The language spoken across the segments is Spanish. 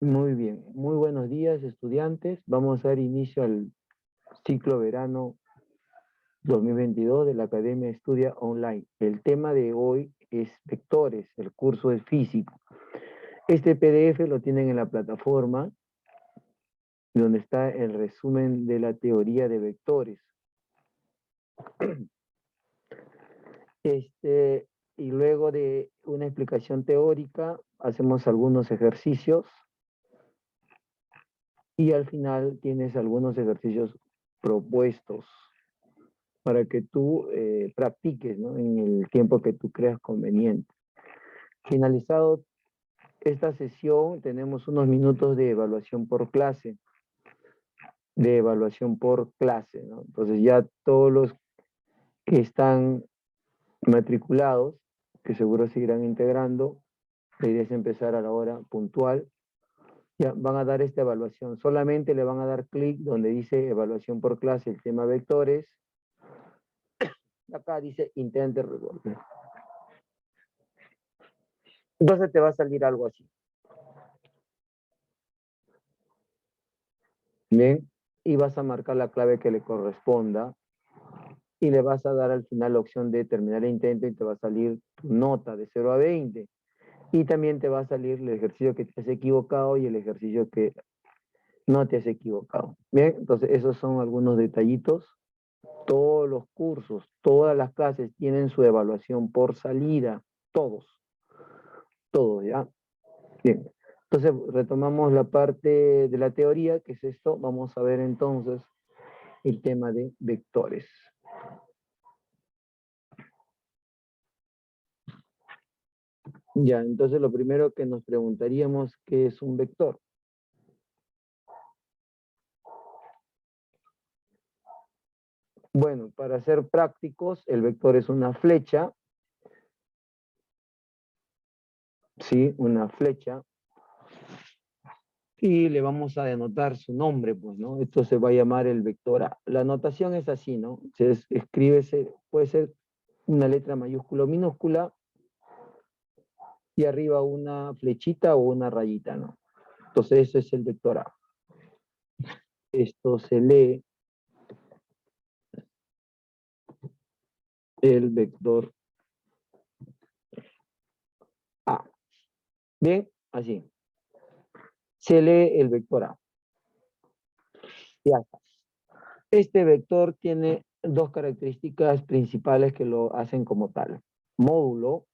Muy bien, muy buenos días estudiantes. Vamos a dar inicio al ciclo verano 2022 de la Academia Estudia Online. El tema de hoy es vectores, el curso es físico. Este PDF lo tienen en la plataforma donde está el resumen de la teoría de vectores. Y luego de una explicación teórica, hacemos algunos ejercicios y al final tienes algunos ejercicios propuestos para que tú practiques, ¿no? En el tiempo que tú creas conveniente. Finalizado esta sesión, tenemos unos minutos de evaluación por clase, ¿no? Entonces ya todos los que están matriculados, que seguro seguirán integrando, la idea es empezar a la hora puntual, ya van a dar esta evaluación. Solamente le van a dar clic donde dice evaluación por clase, el tema vectores. Acá dice intente resolver. Entonces te va a salir algo así. Bien, y vas a marcar la clave que le corresponda y le vas a dar al final la opción de terminar el intento y te va a salir tu nota de 0 a 20. Y también te va a salir el ejercicio que te has equivocado y el ejercicio que no te has equivocado. Bien, entonces esos son algunos detallitos. Todos los cursos, todas las clases tienen su evaluación por salida. Todos, ¿ya? Bien. Entonces retomamos la parte de la teoría, que es esto. Vamos a ver entonces el tema de vectores. Ya, entonces lo primero que nos preguntaríamos, ¿qué es un vector? Bueno, para ser prácticos, el vector es una flecha, ¿sí? Una flecha. Y le vamos a denotar su nombre, pues, ¿no? Esto se va a llamar el vector A. La notación es así, ¿no? Escríbese, puede ser una letra mayúscula o minúscula, y arriba una flechita o una rayita, ¿no? Entonces eso es el vector A. Esto se lee el vector A. Bien, así. Se lee el vector A. Ya está. Este vector tiene dos características principales que lo hacen como tal. Módulo,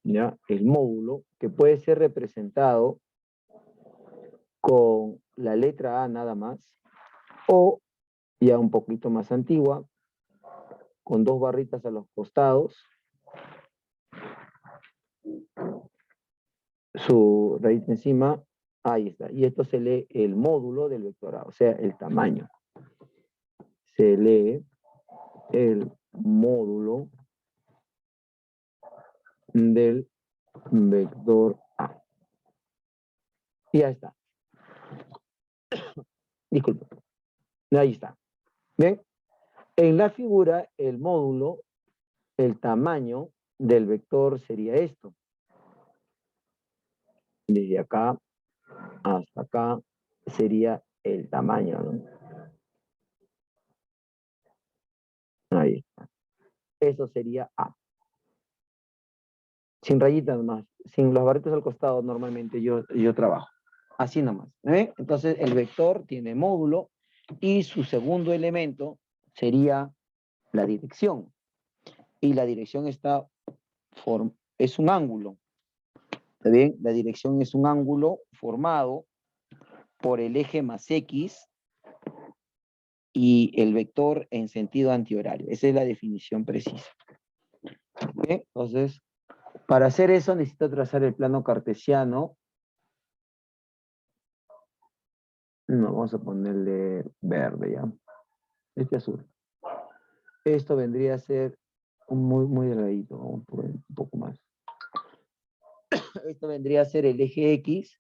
¿ya? El módulo, que puede ser representado con la letra A nada más, o ya un poquito más antigua, con dos barritas a los costados, su raíz encima, ahí está. Y esto se lee el módulo del vector A, o sea, el tamaño. Se lee el módulo del vector A. Y ya está. Disculpe. Ahí está. Bien. En la figura, el módulo, el tamaño del vector sería esto. Desde acá hasta acá sería el tamaño, ¿no? Ahí está. Eso sería A. Sin rayitas más, sin los barritos al costado normalmente yo trabajo. Así nomás. Entonces el vector tiene módulo y su segundo elemento sería la dirección. Y la dirección es un ángulo. ¿Está bien? La dirección es un ángulo formado por el eje más X y el vector en sentido antihorario. Esa es la definición precisa. ¿Bien? Entonces, para hacer eso necesito trazar el plano cartesiano. No, vamos a ponerle verde ya. Este azul. Esto vendría a ser muy delgadito, un poco más. Esto vendría a ser el eje X.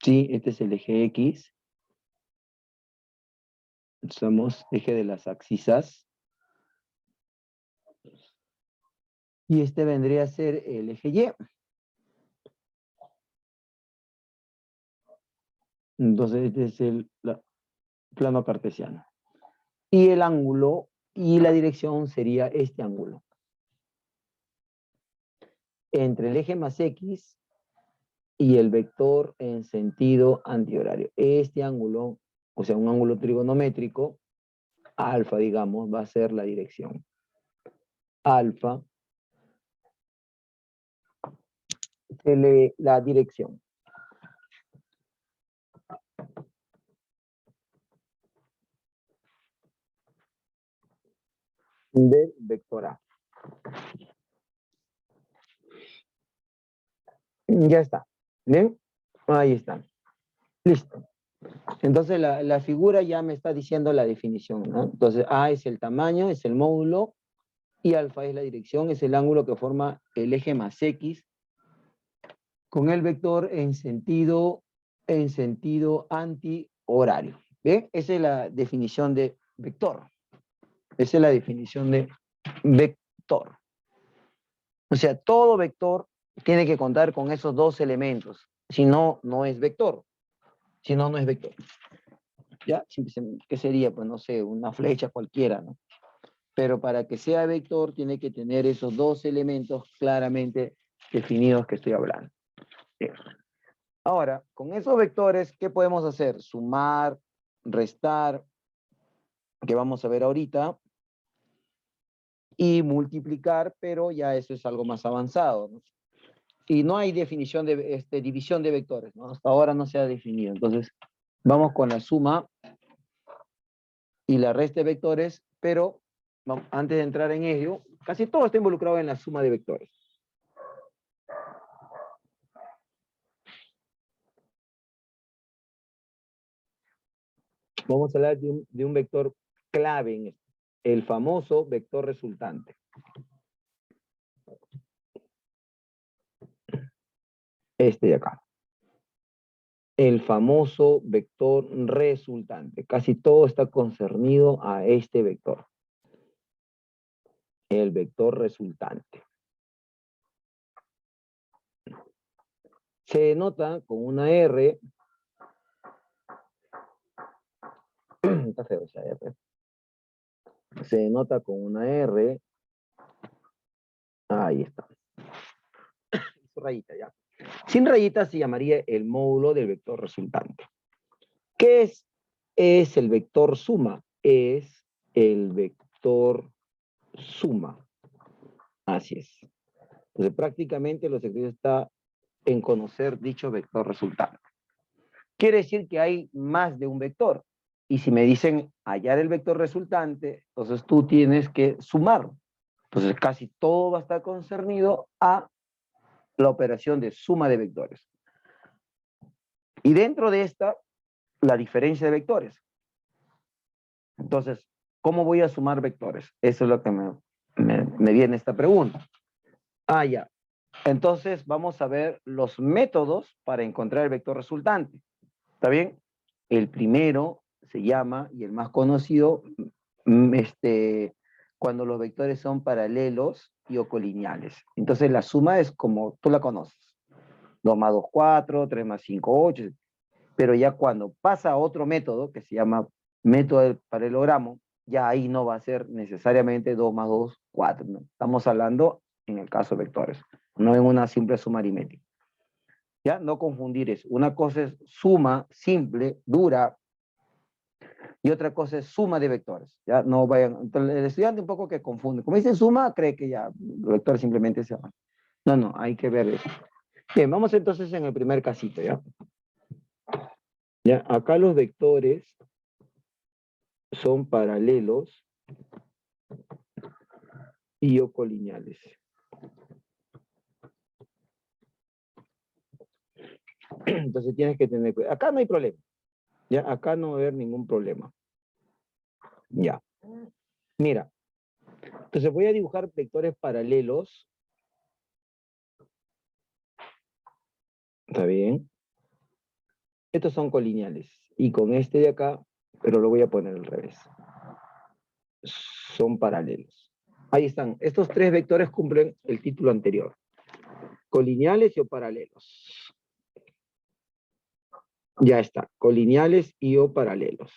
Sí, este es el eje X. Somos eje de las axisas. Y este vendría a ser el eje Y. Entonces, este es el plano cartesiano. Y el ángulo y la dirección sería este ángulo. Entre el eje más X y el vector en sentido antihorario. Este ángulo, o sea, un ángulo trigonométrico, alfa, digamos, va a ser la dirección. Alfa, se lee la dirección del vector A. Ya está. ¿Bien? Ahí está. Listo. Entonces la figura ya me está diciendo la definición, ¿no? Entonces A es el tamaño, es el módulo, y alfa es la dirección, es el ángulo que forma el eje más X con el vector en sentido antihorario. ¿Bien? Esa es la definición de vector. Esa es la definición de vector. O sea, todo vector tiene que contar con esos dos elementos. Si no, no es vector. Si no, no es vector. ¿Ya? ¿Qué sería? Pues no sé, una flecha cualquiera, ¿no? Pero para que sea vector tiene que tener esos dos elementos claramente definidos que estoy hablando. Bien. Ahora, con esos vectores, ¿qué podemos hacer? Sumar, restar, que vamos a ver ahorita, y multiplicar, pero ya eso es algo más avanzado, ¿no? Y no hay definición de división de vectores, ¿no? Hasta ahora no se ha definido. Entonces, vamos con la suma y la resta de vectores, pero antes de entrar en ello, casi todo está involucrado en la suma de vectores. Vamos a hablar de un vector clave en esto, el famoso vector resultante. Este de acá. El famoso vector resultante. Casi todo está concernido a este vector. El vector resultante. Se denota con una R. Está feo esa R. Se denota con una R. Ahí está. Hizo rayita ya. Sin rayita se llamaría el módulo del vector resultante. ¿Qué es el vector suma? Es el vector suma. Así es. Entonces, prácticamente lo secreto está en conocer dicho vector resultante. Quiere decir que hay más de un vector. Y si me dicen hallar el vector resultante, entonces tú tienes que sumarlo. Entonces, casi todo va a estar concernido a la operación de suma de vectores. Y dentro de esta, la diferencia de vectores. Entonces, ¿cómo voy a sumar vectores? Eso es lo que me viene esta pregunta. Ah, ya. Entonces, vamos a ver los métodos para encontrar el vector resultante. ¿Está bien? El primero se llama, y el más conocido, cuando los vectores son paralelos y o colineales. Entonces, la suma es como tú la conoces. 2 más 2, 4, 3 más 5, 8. Pero ya cuando pasa a otro método, que se llama método del paralelogramo, ya ahí no va a ser necesariamente 2 más 2, 4. ¿No? Estamos hablando en el caso de vectores, no en una simple suma aritmética. ¿Ya? No confundir eso. Una cosa es suma simple, dura, y otra cosa es suma de vectores. ¿Ya? No vayan, entonces, el estudiante un poco que confunde. Como dice suma, cree que ya los vectores simplemente se van. No, no, hay que ver eso. Bien, vamos entonces en el primer casito, ¿ya? Ya, acá los vectores son paralelos y o colineales. Entonces tienes que tener cuidado. Acá no hay problema. Ya, acá no va a haber ningún problema. Ya. Mira. Entonces voy a dibujar vectores paralelos. ¿Está bien? Estos son colineales. Y con este de acá, pero lo voy a poner al revés. Son paralelos. Ahí están. Estos tres vectores cumplen el título anterior. Colineales y o paralelos. Ya está. Colineales y o paralelos.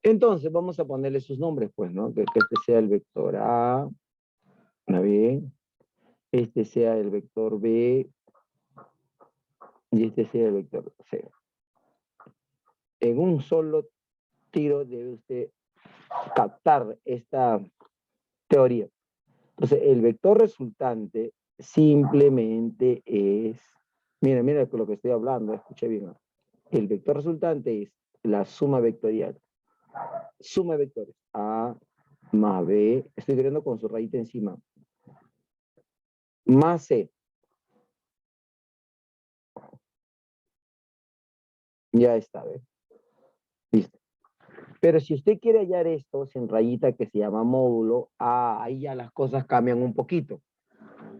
Entonces, vamos a ponerle sus nombres, pues, ¿no? Que este sea el vector A. ¿Está bien? Este sea el vector B. Y este sea el vector C. En un solo tiro debe usted captar esta teoría. Entonces, el vector resultante simplemente es, mira lo que estoy hablando, escuché bien, ¿no? El vector resultante es la suma vectorial. Suma de vectores. A más B, estoy escribiendo con su raíz encima, más C. Ya está, ¿ves? Listo. Pero si usted quiere hallar esto sin rayita que se llama módulo, ahí ya las cosas cambian un poquito.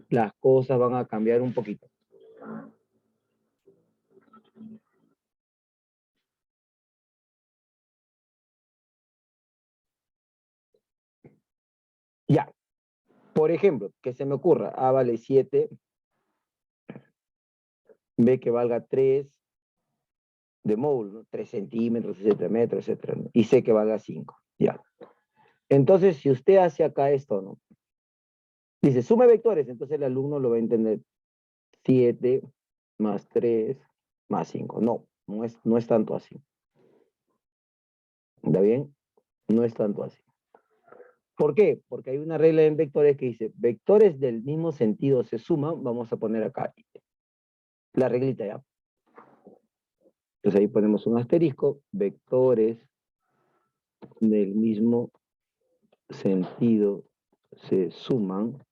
Las cosas van a cambiar un poquito. Ya. Por ejemplo, que se me ocurra, A vale 7, B que valga 3 de módulo, ¿no? 3 centímetros, etcétera, metros, etcétera, ¿no? Y C que valga 5. Ya. Entonces, si usted hace acá esto, ¿no? Dice, sume vectores, entonces el alumno lo va a entender. 7 más 3 más 5. No es tanto así. ¿Está bien? No es tanto así. ¿Por qué? Porque hay una regla en vectores que dice, vectores del mismo sentido se suman, vamos a poner acá la reglita ya. Entonces ahí ponemos un asterisco, vectores del mismo sentido se suman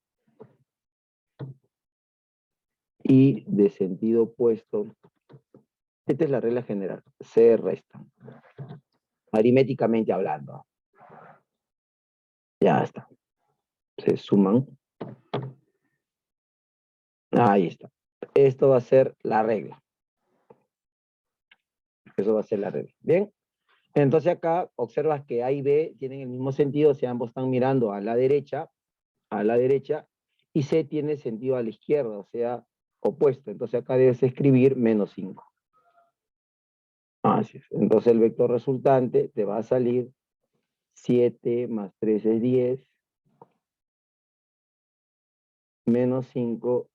y de sentido opuesto, esta es la regla general, se restan, aritméticamente hablando. Ya está. Se suman. Ahí está. Esto va a ser la regla. Eso va a ser la regla. Bien. Entonces acá observas que A y B tienen el mismo sentido, o sea, ambos están mirando a la derecha, y C tiene sentido a la izquierda, o sea, opuesto. Entonces acá debes escribir menos 5. Así es. Entonces el vector resultante te va a salir 7 más 3 es 10, menos 5,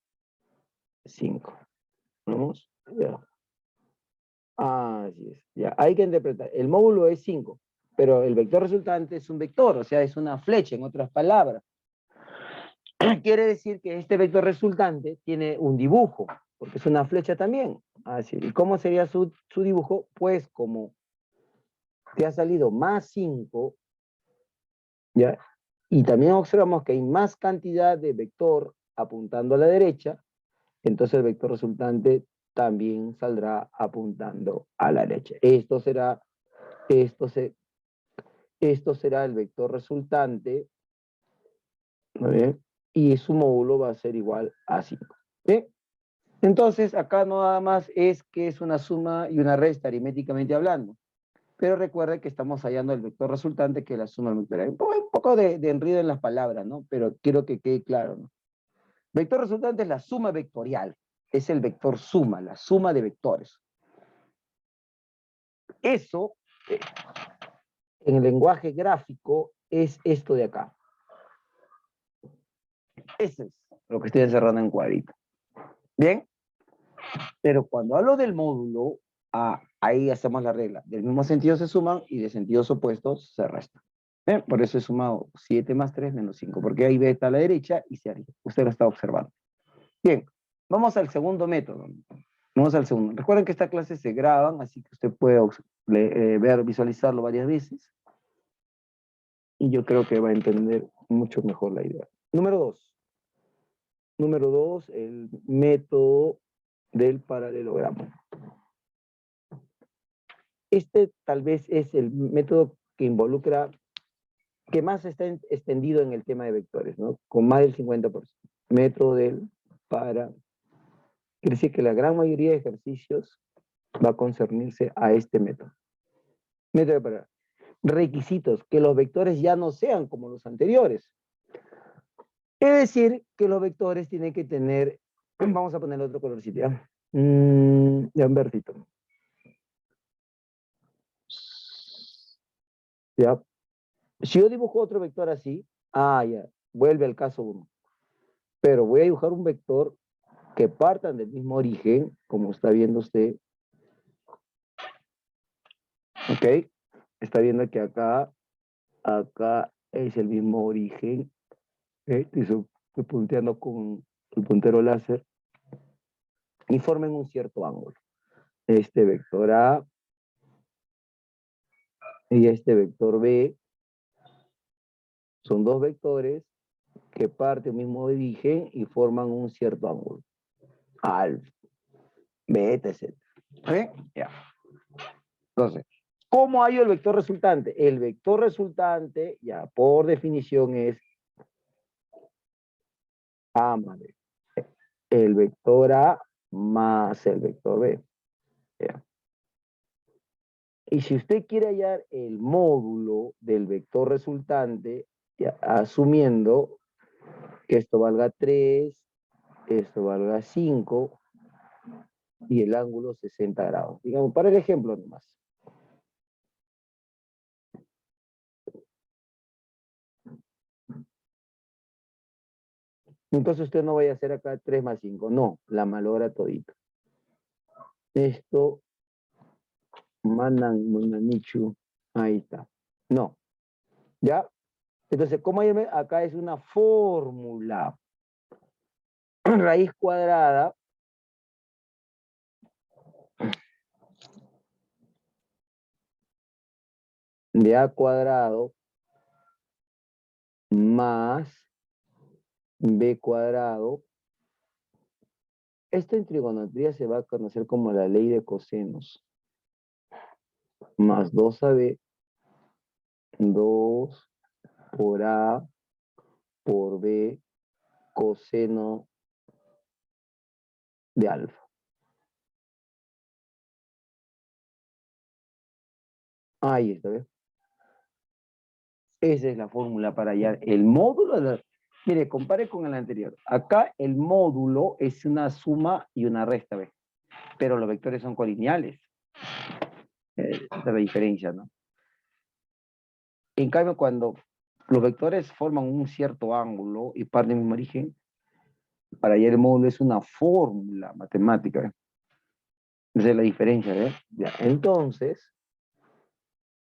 5. ¿Vamos? Ya. Así es. Ya. Hay que interpretar. El módulo es 5, pero el vector resultante es un vector, o sea, es una flecha, en otras palabras. Quiere decir que este vector resultante tiene un dibujo, porque es una flecha también. Así. ¿Y cómo sería su dibujo? Pues como te ha salido más 5, ¿ya? Y también observamos que hay más cantidad de vector apuntando a la derecha, entonces el vector resultante también saldrá apuntando a la derecha. Esto, se, esto será el vector resultante, ¿no ve? Y su módulo va a ser igual a 5. ¿Bien? Entonces, acá no nada más es que es una suma y una resta aritméticamente hablando. Pero recuerda que estamos hallando el vector resultante que es la suma del vector. Hay un poco de enredo en las palabras, ¿no? Pero quiero que quede claro, ¿no? Vector resultante es la suma vectorial. Es el vector suma, la suma de vectores. Eso, en el lenguaje gráfico, es esto de acá. Ese es lo que estoy encerrando en cuadrito. ¿Bien? Pero cuando hablo del módulo, ahí hacemos la regla. Del mismo sentido se suman y de sentidos opuestos se restan. Por eso he sumado 7 más 3 menos 5, porque ahí B está a la derecha y C arriba. Usted lo está observando. Bien, vamos al segundo método. Vamos al segundo. Recuerden que estas clases se graban, así que usted puede ver, visualizarlo varias veces. Y yo creo que va a entender mucho mejor la idea. Número 2. Número 2, el método del paralelogramo. Este tal vez es el método que involucra, que más está extendido en el tema de vectores, ¿no? Con más del 50%. Método del para. Quiere decir que la gran mayoría de ejercicios va a concernirse a este método. Método de para. requisitos, que los vectores ya no sean como los anteriores. Es decir, que los vectores tienen que tener, vamos a poner otro colorcito, ¿ya? Ya un verdito. ¿Ya? Si yo dibujo otro vector así, ya, vuelve al caso 1. Pero voy a dibujar un vector que partan del mismo origen, como está viendo usted. ¿Ok? Está viendo que acá es el mismo origen. Estoy punteando con el puntero láser y formen un cierto ángulo. Este vector A y este vector B son dos vectores que parten del mismo origen y forman un cierto ángulo. Alfa, beta, etc. ¿Ok? Ya. Entonces, ¿cómo hay el vector resultante? El vector resultante, ya por definición, es A más B. El vector A más el vector B. Ya. Y si usted quiere hallar el módulo del vector resultante, ya, asumiendo que esto valga 3, esto valga 5 y el ángulo 60 grados. Digamos, para el ejemplo nomás. Entonces usted no vaya a hacer acá 3 más 5. No, la malogra todito. Esto, Mananichu, ahí está. No, ¿ya? Entonces, ¿cómo hay? Acá es una fórmula. Raíz cuadrada de A cuadrado más B cuadrado. Esta en trigonometría se va a conocer como la ley de cosenos. Más 2AB, 2 por A por B coseno de alfa. Ahí está, ¿ves? Esa es la fórmula para hallar el módulo. Mire, compare con el anterior. Acá el módulo es una suma y una resta, ¿ves? Pero los vectores son colineales. Esa es la diferencia, ¿no? En cambio, cuando los vectores forman un cierto ángulo y parten del mismo origen, para hallar el módulo es una fórmula matemática, ¿ves? Esa es la diferencia, ¿ves? Ya, entonces,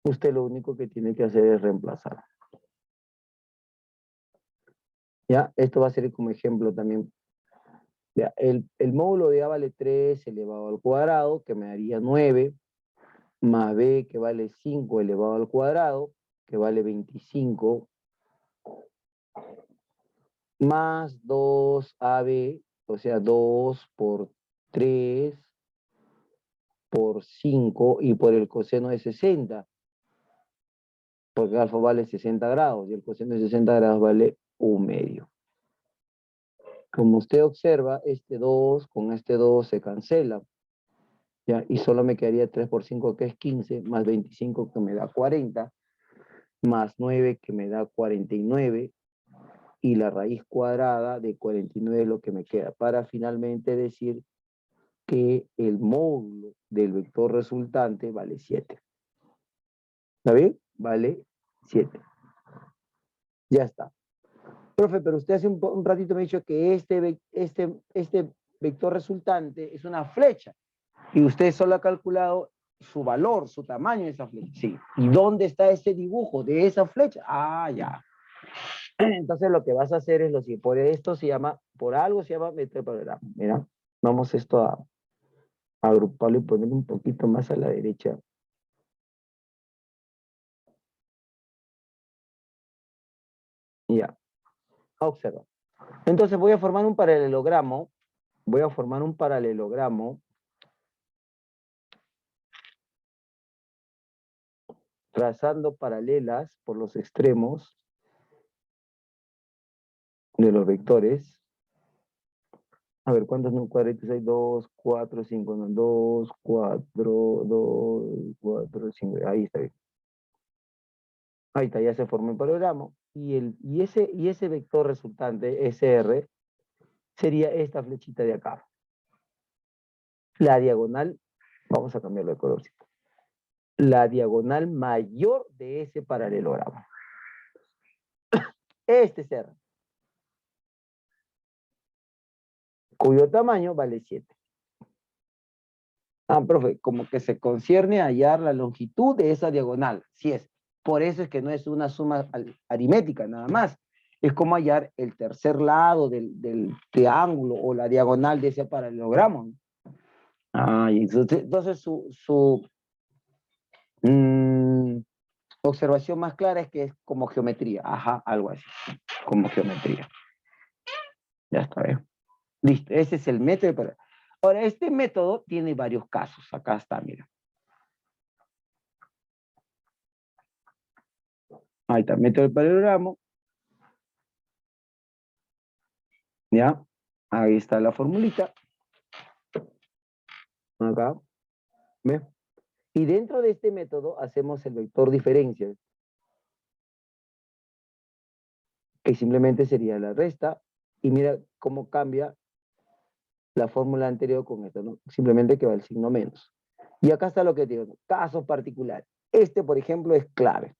usted lo único que tiene que hacer es reemplazar. ¿Ya? Esto va a ser como ejemplo también. Ya, el módulo de A vale 3 elevado al cuadrado, que me daría 9, más B, que vale 5 elevado al cuadrado, que vale 25, más 2AB, o sea, 2 por 3 por 5 y por el coseno de 60, porque alfa vale 60 grados y el coseno de 60 grados vale 1/2. Como usted observa, este 2 con este 2 se cancela, ¿ya? Y solo me quedaría 3 por 5, que es 15, más 25, que me da 40, más 9, que me da 49, y la raíz cuadrada de 49 es lo que me queda, para finalmente decir que el módulo del vector resultante vale 7. ¿Está bien? Vale 7. Ya está. Profe, pero usted hace un ratito me ha dicho que este vector resultante es una flecha y usted solo ha calculado su valor, su tamaño de esa flecha. Sí. ¿Y dónde está ese dibujo de esa flecha? Ya. Entonces lo que vas a hacer es lo siguiente. Por esto se llama, por algo se llama metrograma. Mira, vamos esto a agruparlo y ponerlo un poquito más a la derecha. Ya, observa. Entonces voy a formar un paralelogramo. Voy a formar un paralelogramo trazando paralelas por los extremos de los vectores. A ver, ¿cuántos cuadritos hay? 2, 4, 5, no, 2, 4, 2, 4, 5. Ahí está bien. Ahí está, ya se formó el paralelogramo. Y ese vector resultante, SR, sería esta flechita de acá. La diagonal, vamos a cambiarlo de color. La diagonal mayor de ese paralelogramo. Este es R, cuyo tamaño vale 7. Ah, profe, como que se concierne a hallar la longitud de esa diagonal. Sí es. Por eso es que no es una suma aritmética nada más. Es como hallar el tercer lado del triángulo o la diagonal de ese paralelogramo. Ah, y entonces mm, observación más clara es que es como geometría. Ajá, algo así. Como geometría. Ya está, ¿eh? Listo, ese es el método. Ahora, este método tiene varios casos. Acá está, mira. Ahí está, método del paralelogramo. ¿Ya? Ahí está la formulita. Acá. ¿Ve? Y dentro de este método hacemos el vector diferencia, que simplemente sería la resta. Y mira cómo cambia la fórmula anterior con esto, ¿no? Simplemente que va el signo menos. Y acá está lo que digo, casos particulares. Este, por ejemplo, es clave.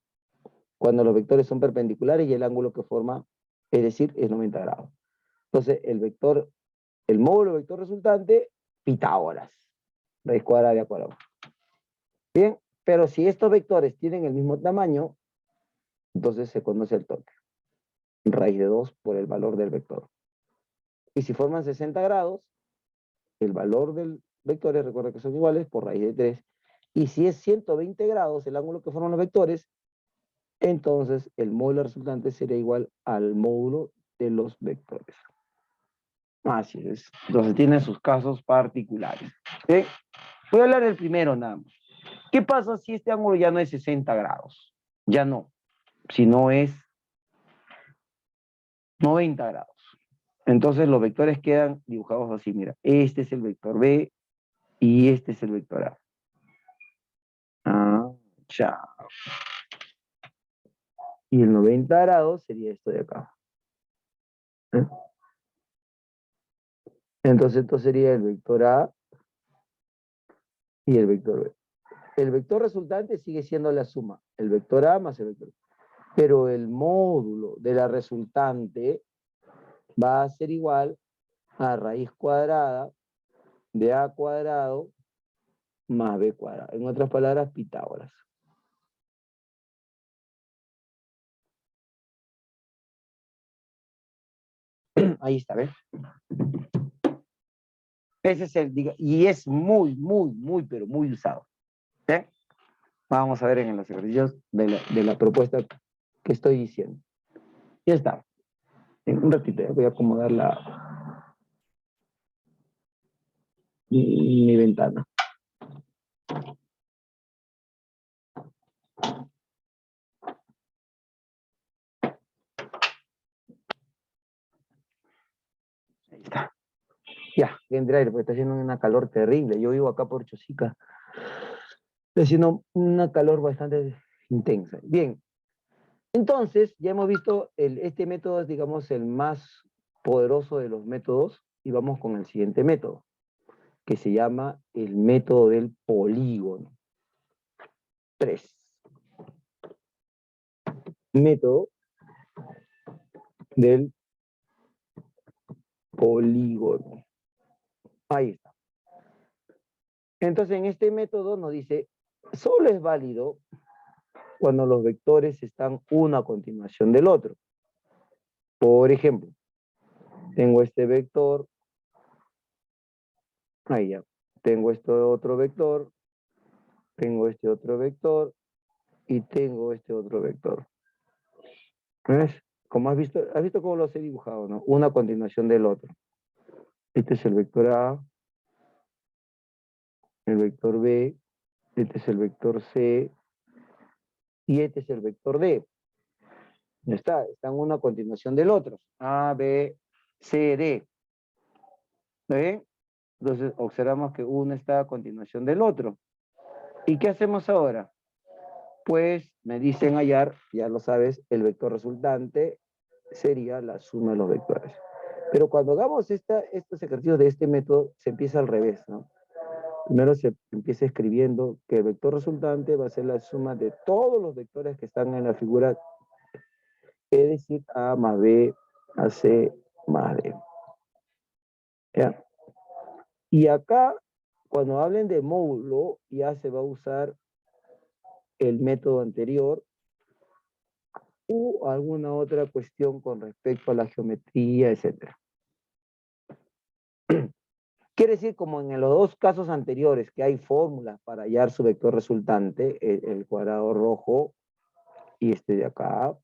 Cuando los vectores son perpendiculares y el ángulo que forma, es decir, es 90 grados. Entonces, el módulo vector resultante, Pitágoras. Raíz cuadrada de A cuadrado. Bien, pero si estos vectores tienen el mismo tamaño, entonces se conoce el toque. Raíz de 2 por el valor del vector. Y si forman 60 grados, el valor del vector, recuerda que son iguales, por raíz de 3. Y si es 120 grados el ángulo que forman los vectores, entonces el módulo resultante sería igual al módulo de los vectores. Así es. Entonces tiene sus casos particulares. ¿Sí? Voy a hablar del primero nada más. ¿Qué pasa si este ángulo ya no es 60 grados? Ya no. Si no es 90 grados. Entonces los vectores quedan dibujados así. Mira, este es el vector B y este es el vector A. Ah, chao. Y el 90 grados sería esto de acá. ¿Eh? Entonces esto sería el vector A y el vector B. El vector resultante sigue siendo la suma, el vector A más el vector B. Pero el módulo de la resultante va a ser igual a raíz cuadrada de A cuadrado más B cuadrado. En otras palabras, Pitágoras. Ahí está, ¿ves? Ese es y es pero muy usado. ¿Sí? Vamos a ver en los ejercicios de la propuesta que estoy diciendo. Ya está. En un ratito voy a acomodar mi ventana. Ahí está. Ya, entré aire, porque está haciendo una calor terrible. Yo vivo acá por Chosica. Está haciendo una calor bastante intensa. Bien, entonces ya hemos visto, este método es, digamos, el más poderoso de los métodos, y vamos con el siguiente método, que se llama el método del polígono. 3. Método del polígono. Ahí está. Entonces, en este método nos dice, solo es válido cuando los vectores están uno a continuación del otro. Por ejemplo, tengo este vector, ahí ya, tengo este otro vector, tengo este otro vector y tengo este otro vector. ¿Ves? Como has visto cómo los he dibujado, ¿no? Una a continuación del otro. Este es el vector A, el vector B, este es el vector C y este es el vector D. Ya está, están uno a continuación del otro. A, B, C, D. ¿Ven? Entonces observamos que uno está a continuación del otro. ¿Y qué hacemos ahora? Pues me dicen hallar, ya lo sabes, el vector resultante sería la suma de los vectores. Pero cuando hagamos estos ejercicios de este método, se empieza al revés, ¿no? Primero se empieza escribiendo que el vector resultante va a ser la suma de todos los vectores que están en la figura, es decir, A más B más C más D. ¿Ya? Y acá, cuando hablen de módulo, ya se va a usar el método anterior u alguna otra cuestión con respecto a la geometría, etc. Quiere decir, como en los dos casos anteriores, que hay fórmulas para hallar su vector resultante, el cuadrado rojo y este de acá,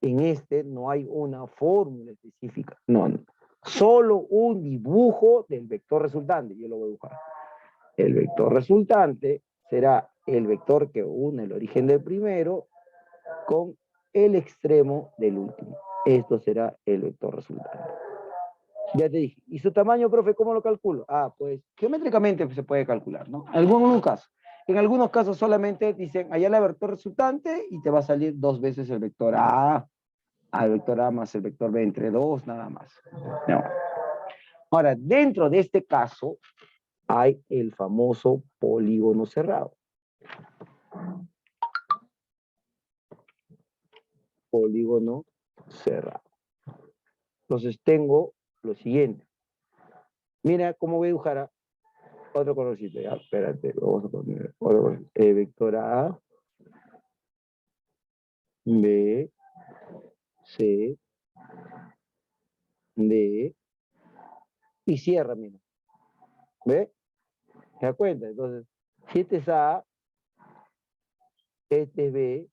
en este no hay una fórmula específica, no, no. Solo un dibujo del vector resultante. Yo lo voy a dibujar. El vector resultante será el vector que une el origen del primero con el extremo del último. Esto será el vector resultante. Ya te dije. ¿Y su tamaño, profe, cómo lo calculo? Ah, pues geométricamente se puede calcular, ¿no? En algunos casos. En algunos casos solamente dicen, allá el vector resultante y te va a salir dos veces el vector A, al vector A más el vector B entre dos, nada más. No. Ahora, dentro de este caso, hay el famoso polígono cerrado. Polígono cerrado. Entonces tengo lo siguiente. Mira cómo voy a dibujar otro colorcito. Ya, espérate, vamos a poner otro color. Vector A, B, C, D, y cierra, mira. ¿Ve? ¿Se da cuenta? Entonces, si este es A, este es B,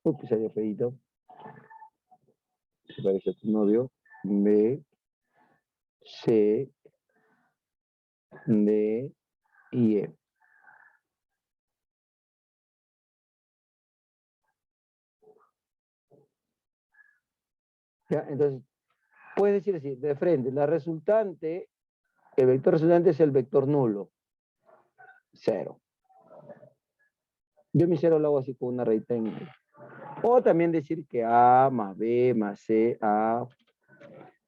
uy, salió feito. Se parece a tu novio. B, C, D y E. ¿Ya? Entonces, puedes decir así, de frente, la resultante, el vector resultante es el vector nulo. Cero. Yo mi cero lo hago así con una raíz en medio. O también decir que A más B más C, A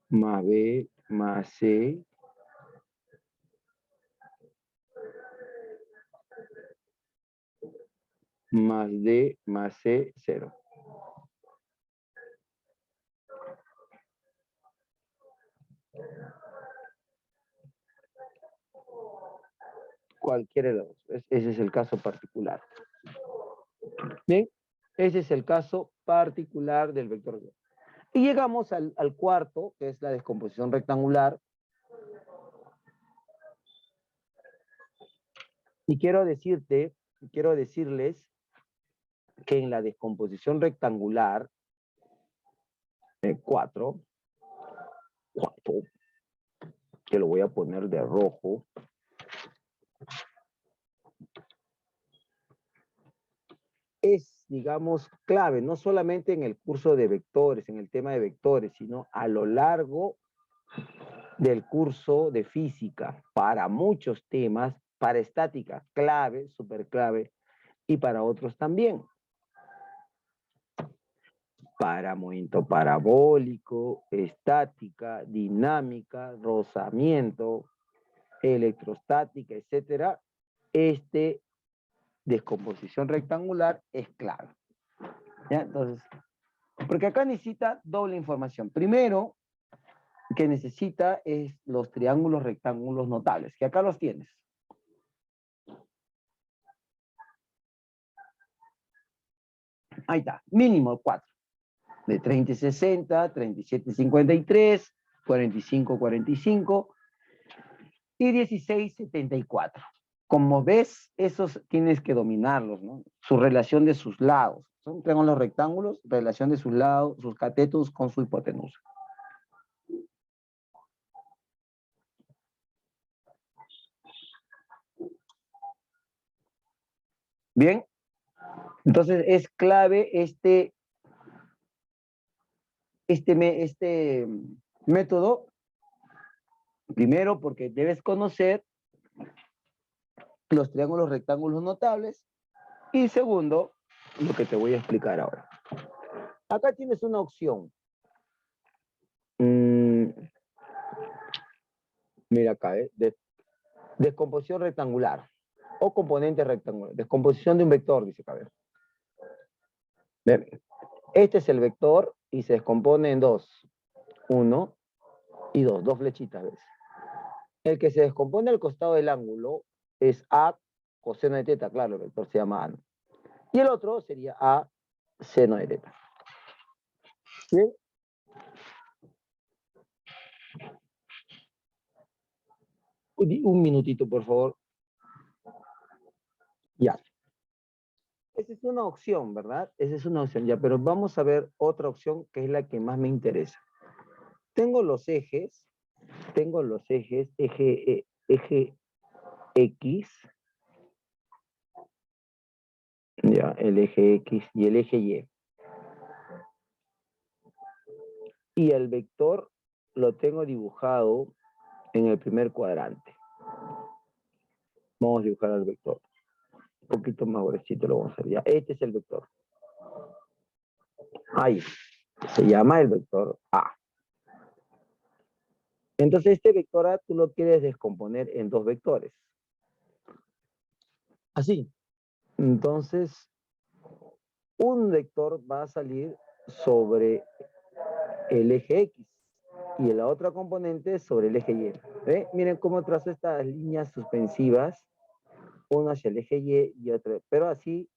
más B más C más D más C, 0. Cualquiera de los dos. Ese es el caso particular. Bien, ese es el caso particular del vector. Y llegamos al cuarto, que es la descomposición rectangular. Y quiero decirles que en la descomposición rectangular, 4, que lo voy a poner de rojo, es, digamos, clave, no solamente en el curso de vectores, en el tema de vectores, sino a lo largo del curso de física, para muchos temas, para estática, clave, súper clave, y para otros también. Para movimiento parabólico, estática, dinámica, rozamiento, electrostática, etcétera, descomposición rectangular es clave. ¿Ya? Entonces, porque acá necesita doble información. Primero, que necesita es los triángulos rectángulos notables, que acá los tienes. Ahí está, mínimo 4. De 30 y 60, 37 y 53, 45, 45 y 16, 74. Como ves, esos tienes que dominarlos, ¿no? Su relación de sus lados. Son triángulos rectángulos, relación de sus lados, sus catetos con su hipotenusa. Bien, entonces es clave este método, primero porque debes conocer los triángulos rectángulos notables Y segundo, lo que te voy a explicar ahora. Acá tienes una opción. Mira acá, descomposición rectangular o componente rectangular. Descomposición de un vector, dice acá. Ven. Este es el vector y se descompone en dos. Uno y dos flechitas, ¿ves? El que se descompone al costado del ángulo es A coseno de teta, claro, el vector se llama A, ¿no? Y el otro sería A seno de teta. ¿Bien? Un minutito, por favor. Ya. Esa es una opción, ¿verdad? Esa es una opción, ya, pero vamos a ver otra opción que es la que más me interesa. Tengo los ejes, eje X, ya, el eje X y el eje Y. Y el vector lo tengo dibujado en el primer cuadrante. Vamos a dibujar al vector. Un poquito más gruesito lo vamos a hacer ya. Este es el vector. Ahí. Se llama el vector A. Entonces este vector A tú lo quieres descomponer en dos vectores. Así. Entonces, un vector va a salir sobre el eje X y la otra componente sobre el eje Y. ¿Ve? Miren cómo trazo estas líneas suspensivas, una hacia el eje Y otra, pero así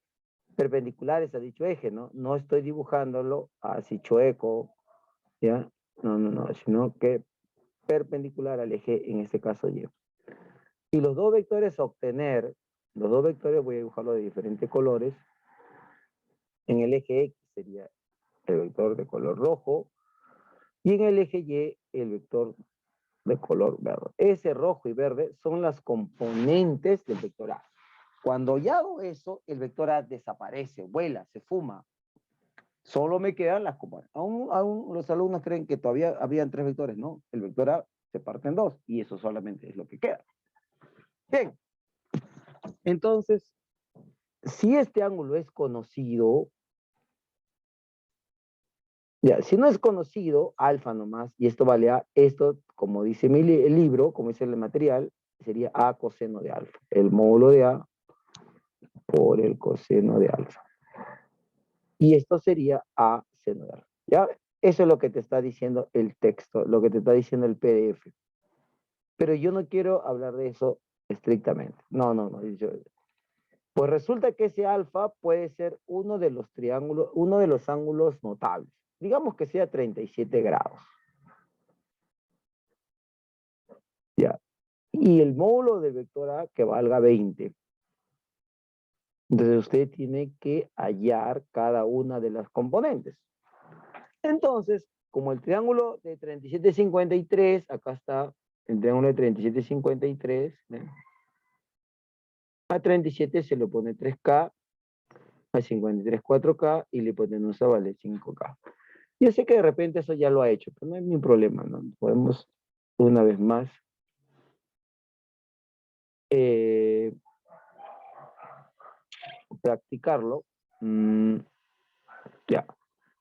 perpendiculares a dicho eje, ¿no? No estoy dibujándolo así chueco, ¿ya? No, sino que perpendicular al eje, en este caso Y. Y los dos vectores a obtener, los dos vectores voy a dibujarlo de diferentes colores. En el eje X sería el vector de color rojo y en el eje Y el vector de color verde. Ese rojo y verde son las componentes del vector A. Cuando ya hago eso, el vector A desaparece, vuela, se fuma. Solo me quedan las componentes. Aún los alumnos creen que todavía habían tres vectores, ¿no? El vector A se parte en dos y eso solamente es lo que queda. Bien. Entonces, si este ángulo es conocido, ya, si no es conocido, alfa nomás, y esto vale A, esto, como dice el libro, como dice el material, sería A coseno de alfa. El módulo de A por el coseno de alfa. Y esto sería A seno de alfa. ¿Ya? Eso es lo que te está diciendo el texto, lo que te está diciendo el PDF. Pero yo no quiero hablar de eso estrictamente. No. Pues resulta que ese alfa puede ser uno de los triángulos, uno de los ángulos notables. Digamos que sea 37 grados. Ya. Y el módulo del vector A que valga 20. Entonces usted tiene que hallar cada una de las componentes. Entonces, como el triángulo de 37,53, acá está el triángulo de 37,53, ¿ven? A 37 se le pone 3K, a 53 4K y la hipotenusa vale 5K. Yo sé que de repente eso ya lo ha hecho, pero no hay ningún problema, ¿no? Podemos una vez más practicarlo. Ya.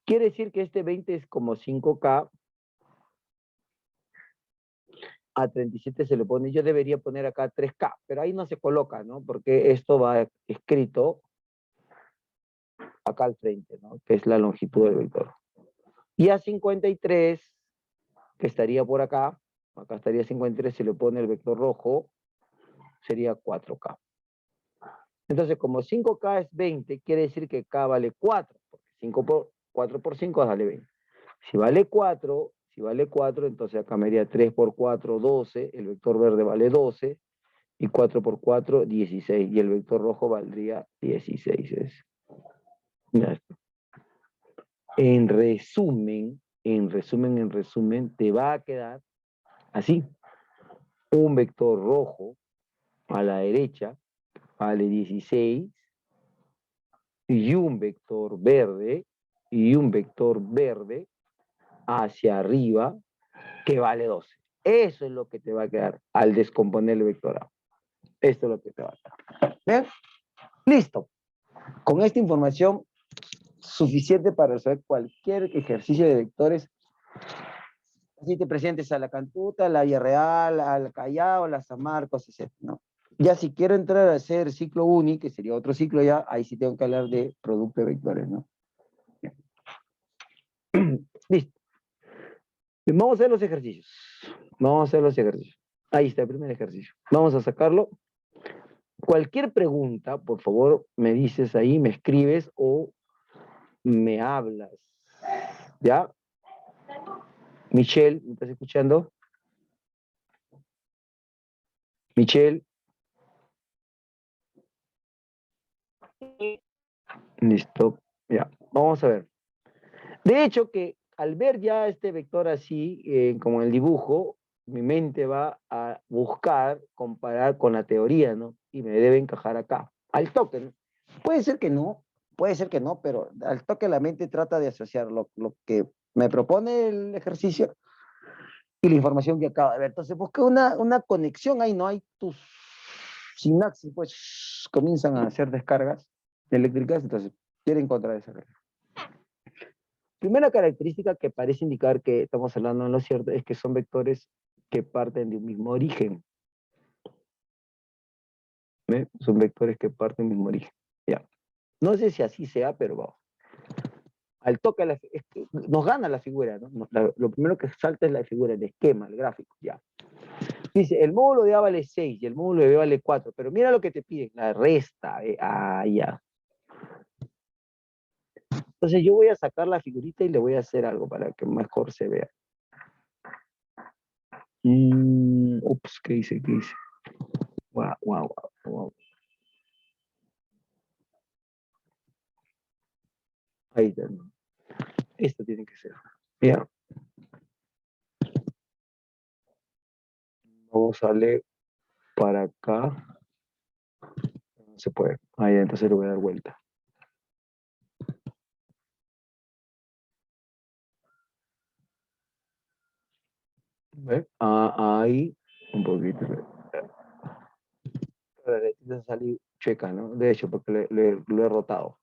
Quiere decir que este 20 es como 5K. A 37 se le pone, yo debería poner acá 3K, pero ahí no se coloca, ¿no? Porque esto va escrito acá al frente, ¿no? Que es la longitud del vector. Y a 53, que estaría por acá estaría 53, se le pone el vector rojo, sería 4K. Entonces, como 5K es 20, quiere decir que K vale 4, porque 4 por 5 vale 20. Si vale 4, entonces acá me haría 3 por 4, 12, el vector verde vale 12, y 4 por 4, 16, y el vector rojo valdría 16. En resumen, te va a quedar así. Un vector rojo a la derecha vale 16, y un vector verde, hacia arriba que vale 12. Eso es lo que te va a quedar al descomponer el vector A. Esto es lo que te va a quedar. ¿Ven? Listo. Con esta información suficiente para resolver cualquier ejercicio de vectores, así te presentes a la Cantuta, a la Villarreal, al Callao, a la San Marcos, etc., ¿no? Ya si quiero entrar a hacer ciclo uni, que sería otro ciclo ya, ahí sí tengo que hablar de producto de vectores, ¿no? Listo. Vamos a hacer los ejercicios. Vamos a hacer los ejercicios. Ahí está el primer ejercicio. Vamos a sacarlo. Cualquier pregunta, por favor, me dices ahí, me escribes o me hablas. ¿Ya? Michelle, ¿me estás escuchando? Michelle. Listo. Ya. Vamos a ver. De hecho, que al ver ya este vector así, como el dibujo, mi mente va a buscar, comparar con la teoría, ¿no? Y me debe encajar acá, al toque, ¿no? Puede ser que no, pero al toque la mente trata de asociar lo que me propone el ejercicio y la información que acaba de ver. Entonces busca una conexión ahí, ¿no? Hay tus sinapsis, pues comienzan a hacer descargas eléctricas, entonces quiere encontrar esa relación. Primera característica que parece indicar que estamos hablando en lo cierto es que son vectores que parten de un mismo origen. ¿Ve? Son vectores que parten de un mismo origen. Ya. No sé si así sea, pero vamos. Al toque nos gana la figura, ¿no? Lo primero que salta es la figura, el esquema, el gráfico. Ya. Dice, el módulo de A vale 6 y el módulo de B vale 4, pero mira lo que te piden, la resta. Ya. Entonces yo voy a sacar la figurita y le voy a hacer algo para que mejor se vea. Ups, ¿qué hice? Wow. Ahí está. Esto tiene que ser. Ya. Vamos a darle para acá. No se puede. Ahí, entonces le voy a dar vuelta. ¿Ve? Ahí, un poquito. La letita salió checa, ¿no? De hecho, porque lo he rotado.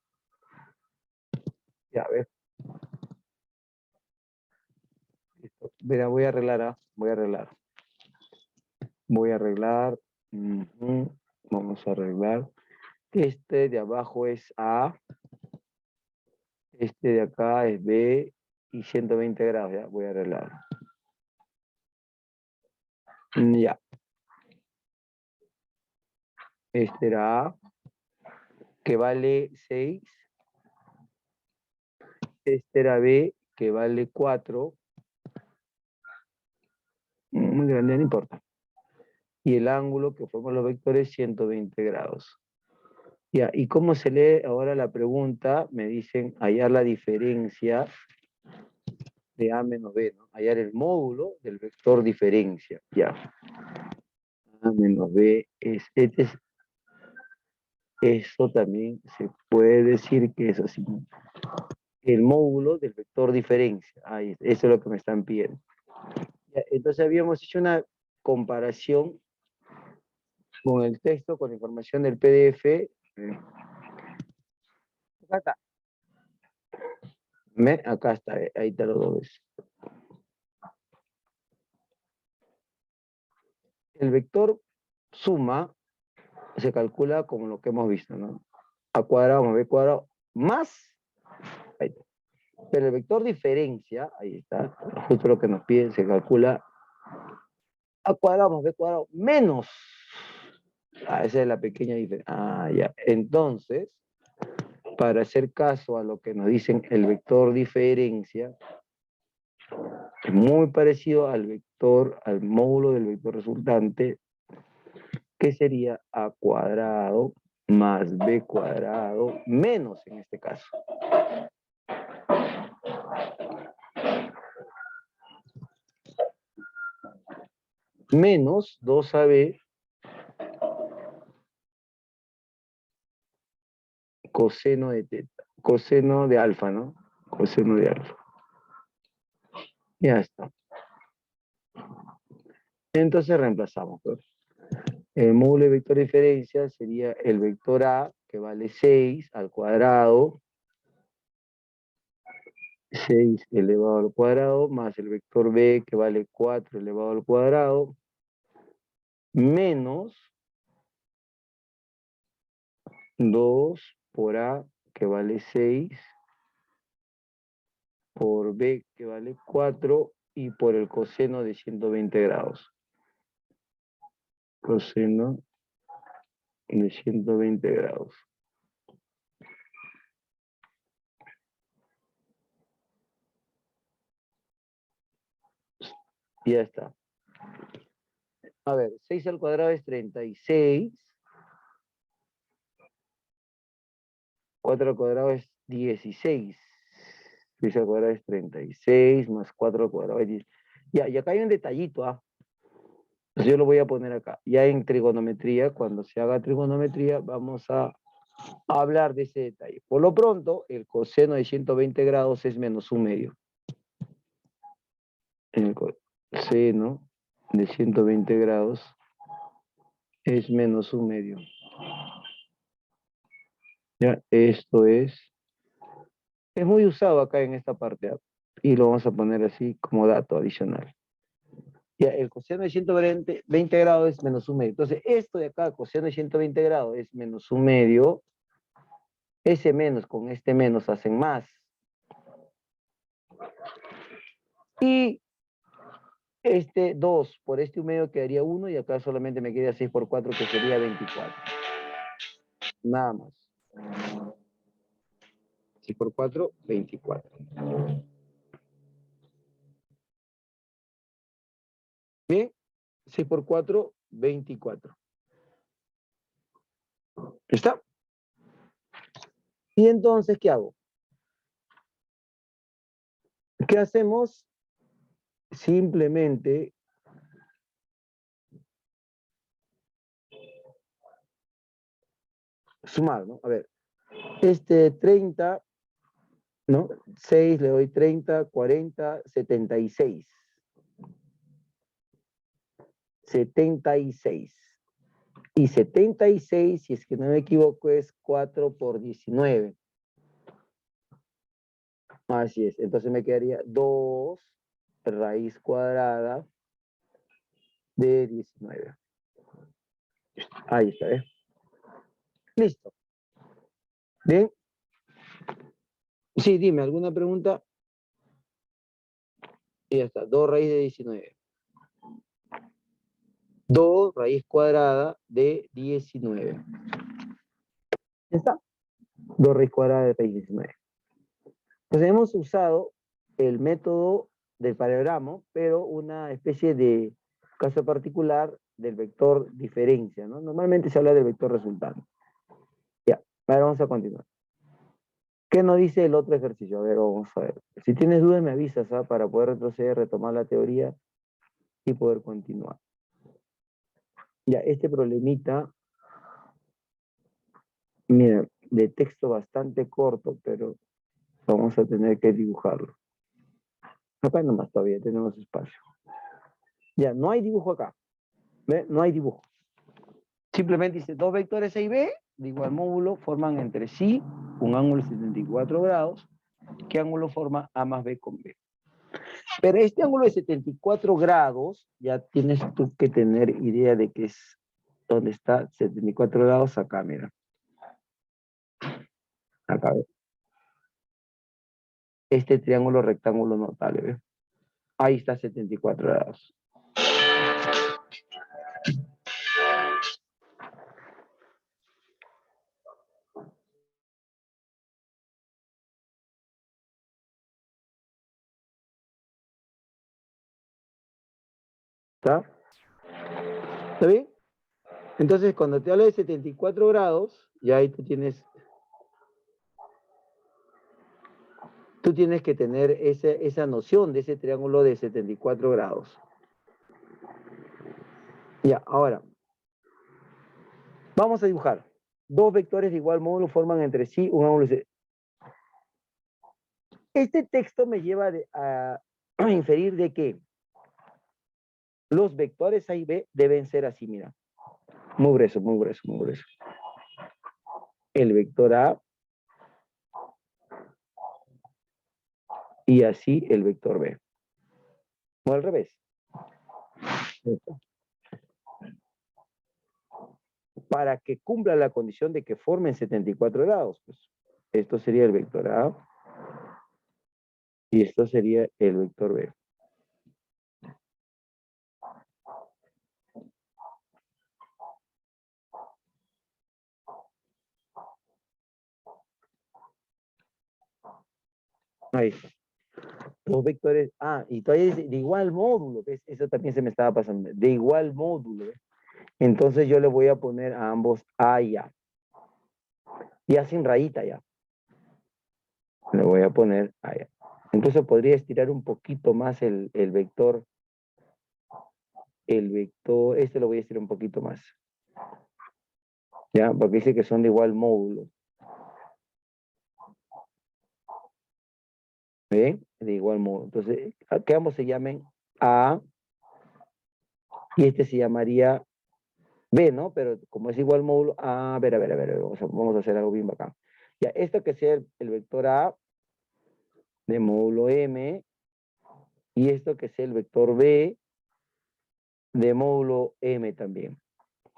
Ya, ¿ves? Listo. Mira, voy a arreglar, ¿ah? Voy a arreglar. Vamos a arreglar. Este de abajo es A. Este de acá es B. Y 120 grados, ya. Voy a arreglar. Ya. Este era A, que vale 6. Este era B, que vale 4. Muy grande, no importa. Y el ángulo que forman los vectores, 120 grados. Ya, ¿y cómo se lee ahora la pregunta? Me dicen hallar la diferencia de A menos B, ¿no? Hallar el módulo del vector diferencia. Ya. A menos B eso también se puede decir que es así. El módulo del vector diferencia. Ahí, eso es lo que me están pidiendo. Ya, entonces habíamos hecho una comparación con el texto, con la información del PDF. Acá está. Acá está, ahí te lo ves. El vector suma se calcula como lo que hemos visto, ¿no? A cuadrado más b cuadrado más. Ahí está. Pero el vector diferencia, ahí está, justo lo que nos piden, se calcula a cuadrado más b cuadrado menos. Esa es la pequeña diferencia. Ya. Entonces, para hacer caso a lo que nos dicen el vector diferencia, es muy parecido al vector, al módulo del vector resultante, que sería a cuadrado más b cuadrado menos en este caso. Menos 2ab coseno de teta, coseno de alfa, ¿no? Coseno de alfa. Ya está. Entonces reemplazamos. Pues. El módulo de vector diferencia sería el vector A, que vale 6 al cuadrado, 6 elevado al cuadrado, más el vector B que vale 4 elevado al cuadrado, menos 2 por A que vale 6, por B que vale 4 y por el coseno de 120 grados. Coseno de 120 grados. Ya está. A ver, 6 al cuadrado es 36. 4 al cuadrado es 16. 6 al cuadrado es 36, más 4 al cuadrado es 10. Ya, y acá hay un detallito, ¿ah? Entonces yo lo voy a poner acá. Ya en trigonometría, cuando se haga trigonometría, vamos a hablar de ese detalle. Por lo pronto, el coseno de 120 grados es menos un medio. El coseno de 120 grados es menos un medio. Ya, esto es muy usado acá en esta parte, ¿ah? Y lo vamos a poner así como dato adicional. Ya, el coseno de 120 grados es menos un medio. Entonces, esto de acá, coseno de 120 grados es menos un medio. Ese menos con este menos hacen más. Y este 2 por este un medio quedaría 1 y acá solamente me queda 6 por 4 que sería 24. Nada más. 6 por 4, 24. Bien, 6 por 4, 24. ¿Está? Y entonces, ¿qué hago? ¿Qué hacemos? Simplemente sumar, ¿no? A ver, 30, ¿no? 6 le doy 30, 40, 76. 76. Y 76, si es que no me equivoco, es 4 por 19. Así es. Entonces me quedaría 2 raíz cuadrada de 19. Ahí está, ¿eh? Listo. Bien. Sí, dime, ¿alguna pregunta? Y ya está. 2 raíz de 19. 2 raíz cuadrada de 19. Ya está. 2 raíz cuadrada de 19. Pues hemos usado el método del paralelogramo, pero una especie de caso particular del vector diferencia, ¿no? Normalmente se habla del vector resultante. Ya, ahora vamos a continuar. ¿Qué nos dice el otro ejercicio? A ver, vamos a ver. Si tienes dudas me avisas, ¿ah? Para poder retroceder, retomar la teoría y poder continuar. Ya, este problemita, mira, de texto bastante corto, pero vamos a tener que dibujarlo. Acá nomás todavía tenemos espacio. Ya, no hay dibujo acá. ¿Ve? No hay dibujo. Simplemente dice, dos vectores A y B de igual módulo forman entre sí un ángulo de 74 grados. ¿Qué ángulo forma A más B con B? Pero este ángulo de 74 grados, ya tienes tú que tener idea de que es donde está 74 grados acá, mira. Acá, ¿ve? Este triángulo rectángulo notable, ¿ve? Ahí está 74 grados. ¿Está? ¿Está bien? Entonces, cuando te hablo de 74 grados, ya ahí tú tienes que tener esa noción de ese triángulo de 74 grados. Ya, ahora, vamos a dibujar. Dos vectores de igual módulo forman entre sí un ángulo. Este texto me lleva a inferir de que los vectores A y B deben ser así, mira. Muy grueso, muy grueso, muy grueso. el vector A y así el vector B. O al revés. Para que cumpla la condición de que formen 74 grados. Pues, esto sería el vector A y esto sería el vector B. Ahí está. Los vectores, y todavía dice de igual módulo, ¿ves? Eso también se me estaba pasando, de igual módulo, ¿ves? Entonces yo le voy a poner a ambos A y A, ya sin rayita ya, le voy a poner A y A. Entonces podría estirar un poquito más el vector, este lo voy a estirar un poquito más, ya, porque dice que son de igual módulo, ¿ven? De igual módulo. Entonces, que ambos se llamen A y este se llamaría B, ¿no? Pero como es igual módulo, a ver, vamos a hacer algo bien bacán. Ya, esto que sea el vector A de módulo M y esto que sea el vector B de módulo M también.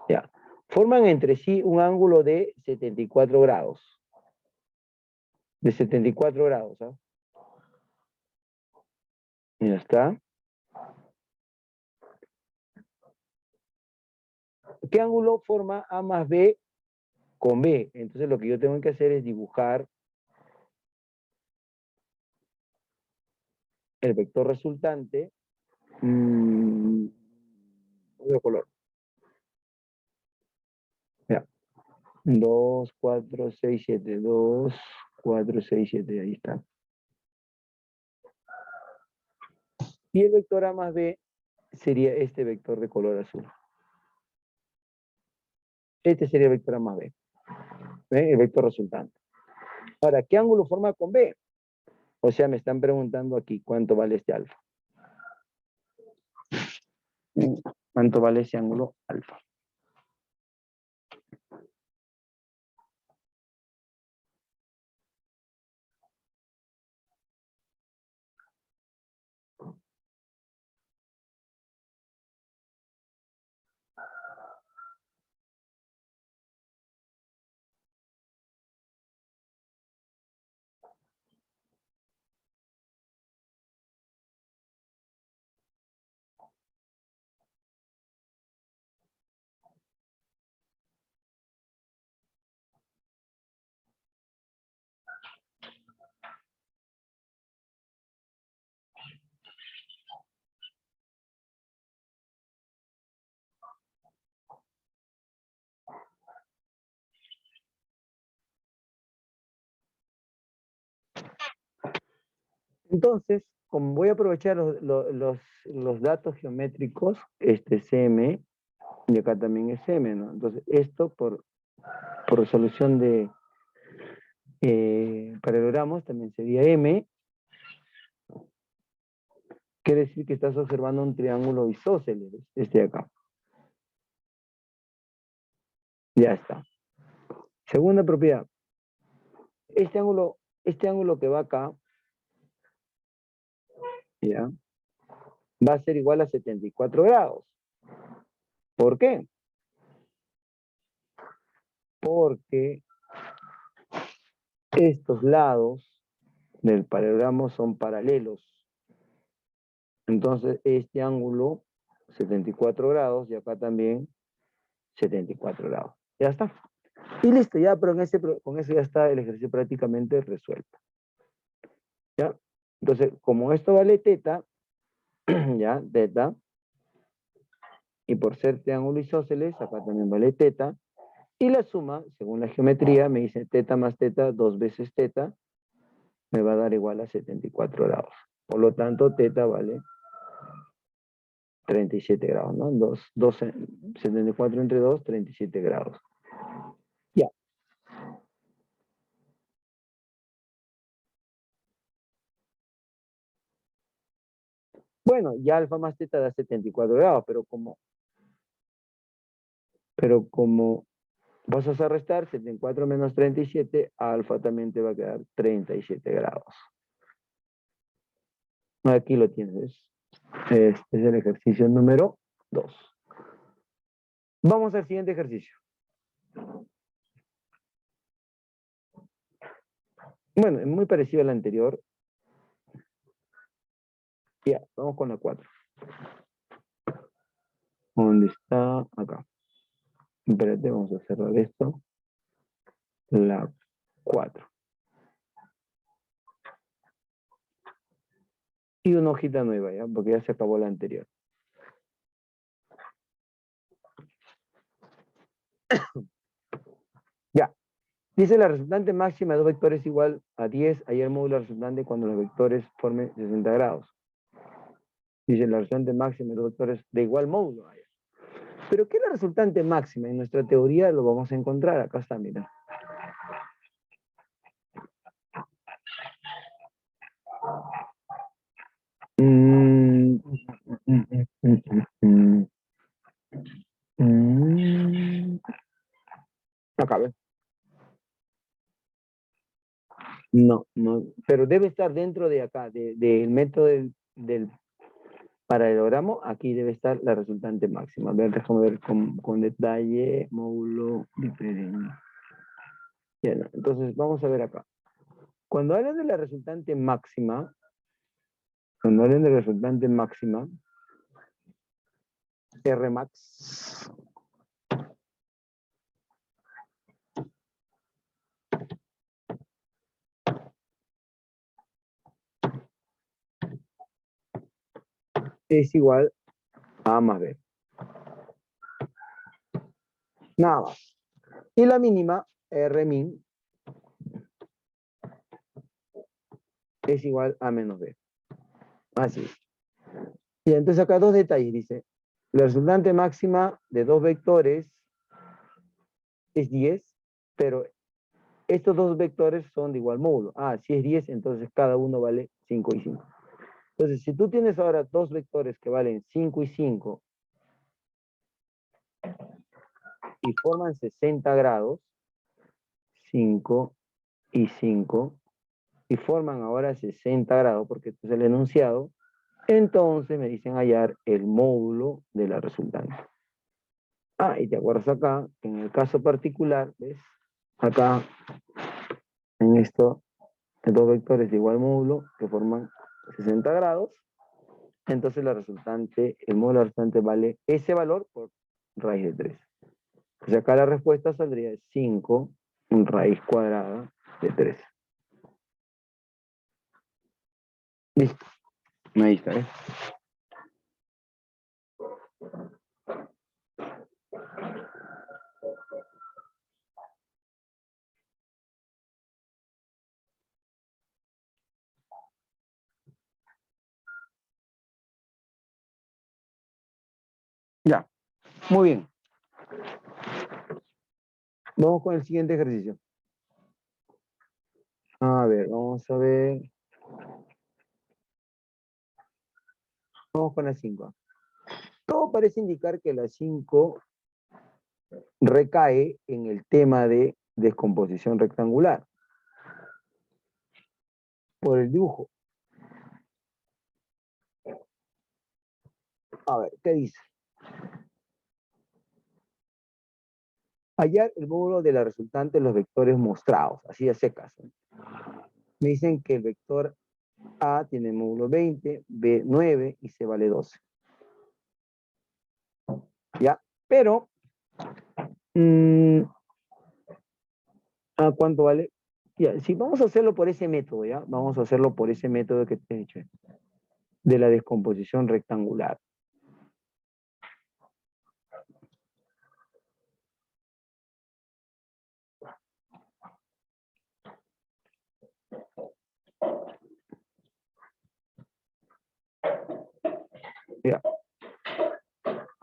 Ya. Forman entre sí un ángulo de 74 grados. De 74 grados, ¿ah? Ya está. ¿Qué ángulo forma A más B con B? Entonces lo que yo tengo que hacer es dibujar el vector resultante. De color. Ya. 2, 4, 6, 7. 2, 4, 6, 7. Ahí está. Y el vector A más B sería este vector de color azul. Este sería el vector A más B. ¿Ven? El vector resultante. Ahora, ¿qué ángulo forma con B? O sea, me están preguntando aquí cuánto vale este alfa. ¿Cuánto vale ese ángulo alfa? Entonces, como voy a aprovechar los datos geométricos, este CM, y acá también es M, ¿no? Entonces, esto por resolución de paralelogramos también sería M. Quiere decir que estás observando un triángulo isósceles, este de acá. Ya está. Segunda propiedad. Este ángulo que va acá, ya, va a ser igual a 74 grados. ¿Por qué? Porque estos lados del paralelogramo son paralelos. Entonces, este ángulo, 74 grados, y acá también 74 grados. Ya está. Y listo, ya, pero con eso ya está el ejercicio prácticamente resuelto. ¿Ya? Entonces, como esto vale teta, ya, teta, y por ser triángulo isósceles, acá también vale teta, y la suma, según la geometría, me dice teta más teta, 2 veces teta, me va a dar igual a 74 grados. Por lo tanto, teta vale 37 grados, ¿no? 74 entre 2, 37 grados. Ya. Bueno, ya alfa más teta da 74 grados, pero como Vas a restar 74 menos 37, alfa también te va a quedar 37 grados. Aquí lo tienes. Este es el ejercicio número 2. Vamos al siguiente ejercicio. Bueno, es muy parecido al anterior. Ya, vamos con la 4. ¿Dónde está? Acá. Espérate, vamos a cerrar esto. La 4. Y una hojita nueva, ¿ya? Porque ya se acabó la anterior. Ya. Dice la resultante máxima de dos vectores igual a 10. Ayer módulo resultante cuando los vectores formen 60 grados. Dice la resultante máxima de dos vectores de igual módulo. Pero ¿qué es la resultante máxima? En nuestra teoría lo vamos a encontrar. Acá está, mira. Acá, ¿ves? No, no, pero debe estar dentro de acá, del método del paralelogramo. Aquí debe estar la resultante máxima. A ver, déjame ver con detalle, módulo diferente. Bien, entonces vamos a ver acá. Cuando hablan de la resultante máxima, Rmax, es igual a A más B. Nada más. Y la mínima, Rmin, es igual a menos B. Así es. Y entonces acá dos detalles, dice. La resultante máxima de dos vectores es 10, pero estos dos vectores son de igual módulo. Ah, si es 10, entonces cada uno vale 5 y 5. Entonces, si tú tienes ahora dos vectores que valen 5 y 5 y forman 60 grados, 5 y 5, y forman ahora 60 grados, porque esto es el enunciado, entonces me dicen hallar el módulo de la resultante. Ah, y te acuerdas acá, que en el caso particular, ¿ves? Acá, en esto, dos vectores de igual módulo que forman 60 grados, entonces la resultante, el módulo de la resultante vale ese valor por raíz de 3. Entonces acá la respuesta saldría de 5 raíz cuadrada de 3. Listo. Ahí está, ¿eh? Ya, muy bien. Vamos con el siguiente ejercicio. A ver, vamos a ver. Vamos con la 5. Todo parece indicar que la 5 recae en el tema de descomposición rectangular. Por el dibujo. A ver, ¿qué dice? Hallar el módulo de la resultante de los vectores mostrados, así a secas. Me dicen que el vector A tiene módulo 20, B 9 y C vale 12. ¿Ya? Pero, ¿a cuánto vale? Ya, si vamos a hacerlo por ese método, ¿ya? Vamos a hacerlo por ese método que te he dicho, de la descomposición rectangular. Ya.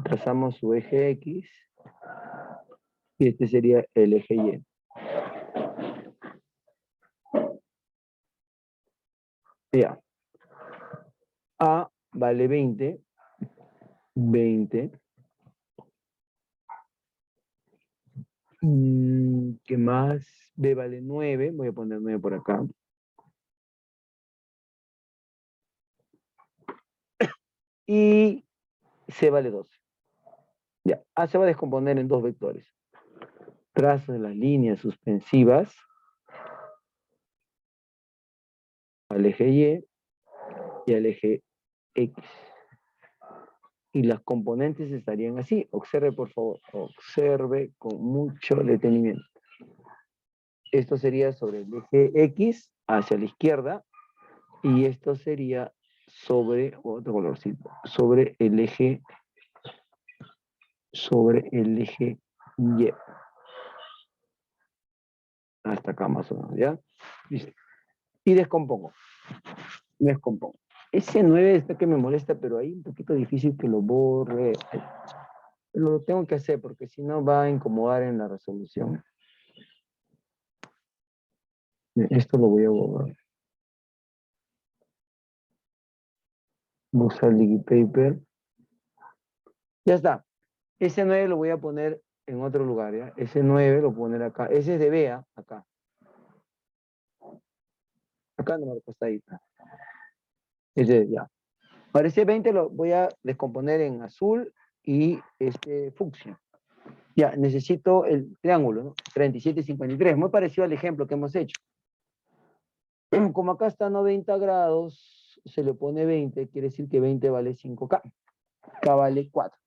Trazamos su eje X y este sería el eje Y. Ya. A vale 20, 20. ¿Qué más? B vale 9. Voy a poner 9 por acá. Y C vale 12. Ya. A se va a descomponer en dos vectores. Trazo de las líneas suspensivas al eje y al eje X. Y las componentes estarían así. Observe, por favor. Observe con mucho detenimiento. Esto sería sobre el eje X hacia la izquierda. Y esto sería sobre otro colorcito. Sobre el eje Y. Hasta acá más o menos, ¿ya? Listo. Y descompongo. Ese 9 está que me molesta, pero ahí un poquito difícil que lo borre. Lo tengo que hacer porque si no va a incomodar en la resolución. Esto lo voy a borrar. Voy a usar DigiPaper. Ya está. Ese 9 lo voy a poner en otro lugar, ¿ya? Ese 9 lo voy a poner acá. Ese es de Bea, acá. Acá no me lo está ahí. Ese ya. Ahora ese 20 lo voy a descomponer en azul y este fucsia. Ya, necesito el triángulo, ¿no? 37 y 53. Muy parecido al ejemplo que hemos hecho. Como acá está 90 grados, se le pone 20, quiere decir que 20 vale 5K. K vale 4.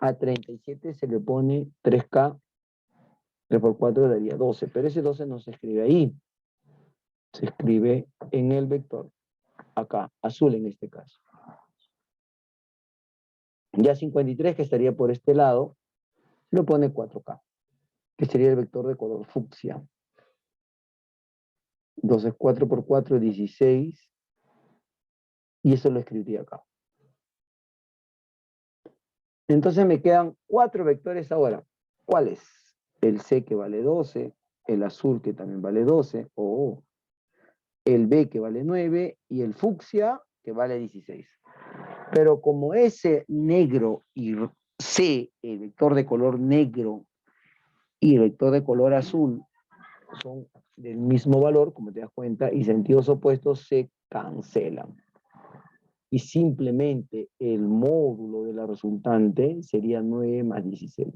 A 37 se le pone 3K. 3 por 4 daría 12, pero ese 12 no se escribe ahí. Se escribe en el vector. Acá, azul en este caso. Ya 53, que estaría por este lado, lo pone 4K, que sería el vector de color fucsia. Entonces 4 por 4 es 16. Y eso lo escribiría acá. Entonces me quedan 4 vectores ahora. ¿Cuáles? El C que vale 12, el azul que también vale 12, o el B que vale 9 y el fucsia que vale 16. Pero como ese negro y C, el vector de color negro y el vector de color azul son del mismo valor, como te das cuenta, y sentidos opuestos se cancelan. Y simplemente el módulo de la resultante sería 9 más 16.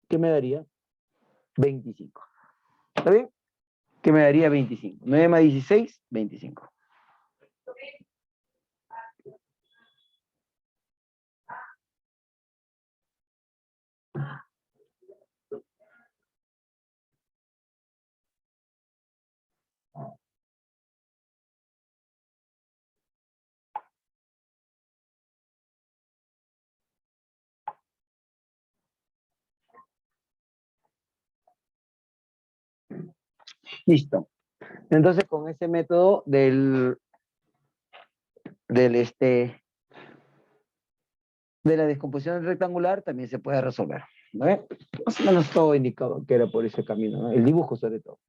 ¿Qué me daría? 25. ¿Está bien? ¿Qué me daría 25? 9 más 16, 25. Listo. Entonces, con ese método del de la descomposición rectangular también se puede resolver. ¿No? Más o menos todo indicado que era por ese camino, ¿no? El dibujo sobre todo.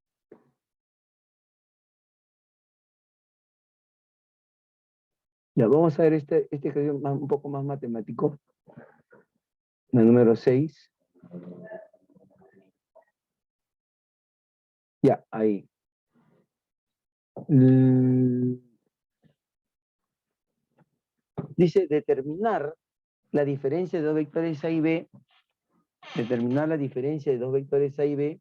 Ya, vamos a ver este ejercicio un poco más matemático. El número 6. Ya, ahí. Dice determinar la diferencia de dos vectores A y B. Determinar la diferencia de dos vectores A y B